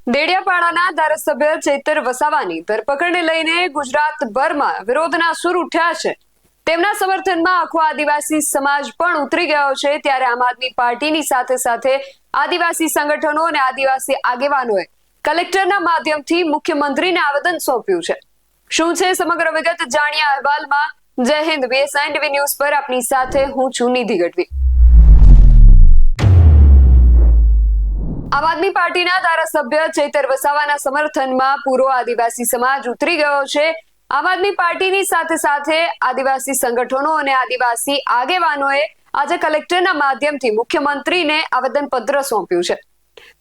દેડિયાપાડાના ધારાસભ્ય ચૈતર વસાવાની ધરપકડને લઈને ગુજરાતભરમાં વિરોધના સૂર ઉઠ્યા છે। તેમના સમર્થનમાં આખો આદિવાસી સમાજ પણ ઉતરી ગયો છે। ત્યારે આમ આદમી પાર્ટીની સાથે સાથે આદિવાસી સંગઠનો અને આદિવાસી આગેવાનોએ કલેક્ટરના માધ્યમથી મુખ્યમંત્રીને આવેદન સોંપ્યું છે। શું છે સમગ્ર વિગત જાણ્યા અહેવાલમાં। જય હિન્દ, BSI TV ન્યૂઝ પર આપની સાથે હું છું નિધિ ગઢવી। આમ આદમી પાર્ટીના ધારાસભ્ય ચૈતર વસાવાના સમર્થનમાં પૂરો આદિવાસી સમાજ ઉતરી ગયો છે। આમ આદમી પાર્ટીની સાથે સાથે આદિવાસી સંગઠનો અને આદિવાસી આગેવાનોએ આજે કલેક્ટરના માધ્યમથી મુખ્યમંત્રીને આવેદનપત્ર સોંપ્યું છે।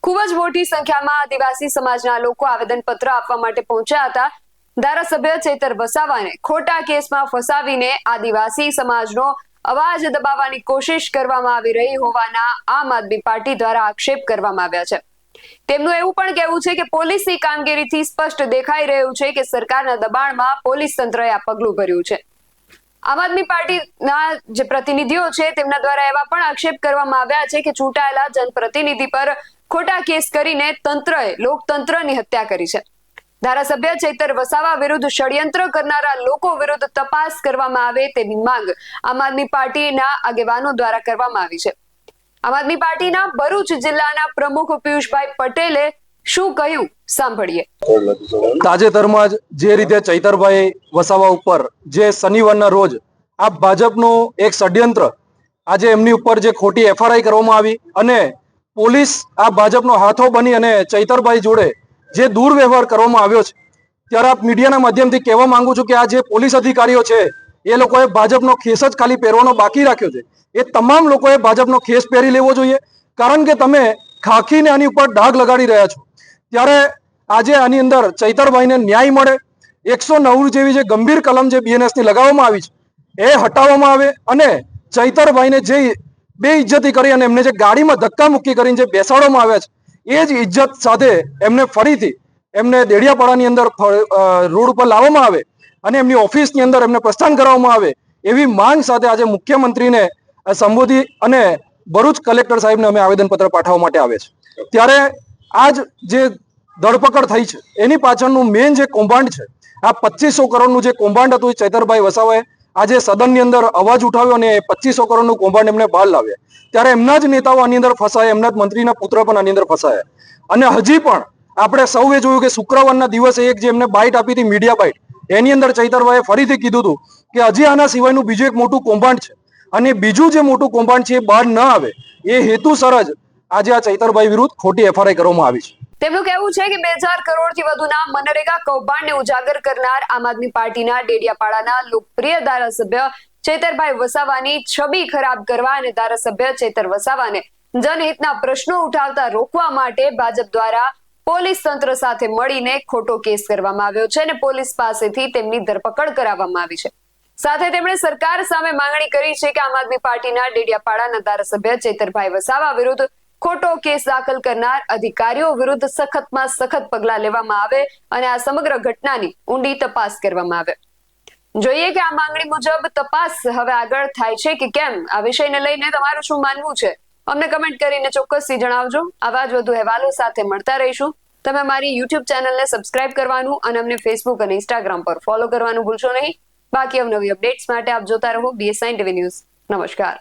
ખૂબ જ મોટી સંખ્યામાં આદિવાસી સમાજના લોકો આવેદનપત્ર આપવા માટે પહોંચ્યા હતા। ધારાસભ્ય ચૈતર વસાવાને ખોટા કેસમાં ફસાવીને આદિવાસી સમાજનો અવાજ દબાવવાની કોશિશ કરવામાં આવી રહી હોવાના આમ આદમી પાર્ટી દ્વારા આક્ષેપ કરવામાં આવ્યા છે। તેમનું એવું પણ કહેવું છે કે પોલીસની કામગીરીથી સ્પષ્ટ દેખાઈ રહ્યું છે કે સરકારના દબાણમાં પોલીસ તંત્રએ આ પગલું ભર્યું છે। આમ આદમી પાર્ટીના જે પ્રતિનિધિઓ છે તેમના દ્વારા એવા પણ આક્ષેપ કરવામાં આવ્યા છે કે ચૂંટાયેલા જનપ્રતિનિધિ પર ખોટા કેસ કરીને તંત્રએ લોકતંત્રની હત્યા કરી છે। ધારાસભ્ય ચૈતર વસાવા વિરુદ્ધ ષડયંત્ર કરનારા લોકો વિરુદ્ધ તપાસ કરવામાં આવે તેવી માંગ આમ આદમી પાર્ટીના આગેવાનો દ્વારા કરવામાં આવી છે। આમ આદમી પાર્ટીના ભરૂચ જિલ્લાના પ્રમુખ પિયુષભાઈ પટેલે શું કહ્યું સાંભળીએ। તાજેતરમાં જે રીતે ચૈતરભાઈ વસાવા ઉપર જે શનિવારના રોજ આ ભાજપનું એક ષડયંત્ર આજે એમની ઉપર જે ખોટી FRI કરવામાં આવી અને પોલીસ આ ભાજપનો હાથો બની અને ચૈતરભાઈ જોડે જે દુર્વ્યવહાર કરવામાં આવ્યો છે, ત્યારે આપ મીડિયાના માધ્યમથી કહેવા માંગુ છું કે આ જે પોલીસ અધિકારીઓ છે એ લોકોએ ભાજપનો ખેસ જ ખાલી પહેરવાનો બાકી રાખ્યો છે। એ તમામ લોકોએ ભાજપનો ખેસ પહેરી લેવો જોઈએ, કારણ કે તમે ખાખીને આની ઉપર ડાઘ લગાડી રહ્યા છો। ત્યારે આજે આની અંદર ચૈતરભાઈને ન્યાય મળે, 109 જેવી જે ગંભીર કલમ જે BNS ની લગાવવામાં આવી છે એ હટાવવામાં આવે અને ચૈતરભાઈને જે બેઇજ્જતી કરી અને એમને જે ગાડીમાં ધક્કા મુક્કી કરીને જે બેસાડવામાં આવ્યા છે એ જ ઇજ્જત સાથે એમને ફરીથી એમને દેડિયાપાડાની અંદર રોડ ઉપર લાવવામાં આવે અને એમની ઓફિસની અંદર એમને પ્રસ્થાન કરવામાં આવે એવી માંગ સાથે આજે મુખ્યમંત્રીને સંબોધી અને ભરૂચ કલેક્ટર સાહેબને અમે આવેદનપત્ર પાઠવવા માટે આવે છે। ત્યારે આજ જે ધરપકડ થઈ છે એની પાછળનું મેઇન જે કૌભાંડ છે, આ 2500 કરોડનું જે કૌભાંડ હતું એ ચૈતરભાઈ વસાવાએ આજે સદનની અંદર અવાજ ઉઠાવ્યો અને 2500 કરોડનું કૌભાંડ એમને બહાર લાવ્યા। ત્યારે એમના જ નેતાઓ આની અંદર ફસાયા, એમના જ મંત્રીના પુત્ર પણ આની અંદર ફસાયા અને હજી પણ આપણે સૌએ જોયું કે શુક્રવારના દિવસે એક જે એમને બાઇટ આપી હતી, મીડિયા બાઇટ, એની અંદર ચૈતરભાઈએ ફરીથી કીધું હતું કે હજી આના સિવાયનું બીજું એક મોટું કૌભાંડ છે અને બીજું જે મોટું કૌભાંડ છે એ બહાર ન આવે એ હેતુસર જ આજે આ ચૈતરભાઈ વિરુદ્ધ ખોટી FRI કરવામાં આવી છે। તેમનું કહેવું છે કે 2000 કરોડથી વધુના મનરેગા કૌભાંડને ઉજાગર કરનાર આમ આદમી પાર્ટીના ડેડિયાપાડાના લોકપ્રિય ધારાસભ્ય ચૈતરભાઈ વસાવાની છબી ખરાબ કરવા અને ધારાસભ્ય ચૈતર વસાવાને જનહિતના પ્રશ્નો ઉઠાવતા રોકવા માટે ભાજપ દ્વારા પોલીસ તંત્ર સાથે મળીને ખોટો કેસ કરવામાં આવ્યો છે અને પોલીસ પાસેથી તેમની ધરપકડ કરાવવામાં આવી છે। સાથે તેમણે સરકાર સામે માંગણી કરી છે કે આમ આદમી પાર્ટીના ડેડિયાપાડાના ધારાસભ્ય ચૈતરભાઈ વસાવા વિરુદ્ધ ખોટો કેસ દાખલ કરનાર અધિકારીઓ વિરુદ્ધ સખતમાં સખત પગલાં લેવામાં આવે અને આ સમગ્ર ઘટનાની ઊંડી તપાસ કરવામાં આવે। જોઈએ કે આ માંગણી મુજબ તપાસ હવે આગળ થાય છે કે કેમ। આ વિષયને લઈને તમારું શું માનવું છે અમને કમેન્ટ કરીને ચોક્કસથી જણાવજો। આવા જ વધુ અહેવાલો સાથે મળતા રહીશું। તમે મારી YouTube ચેનલને સબસ્ક્રાઇબ કરવાનું અને અમને Facebook અને Instagram પર ફોલો કરવાનું ભૂલશો નહીં। બાકી અવનવી અપડેટ્સ માટે આપ જોતા રહો BSI TV ન્યૂઝ। નમસ્કાર।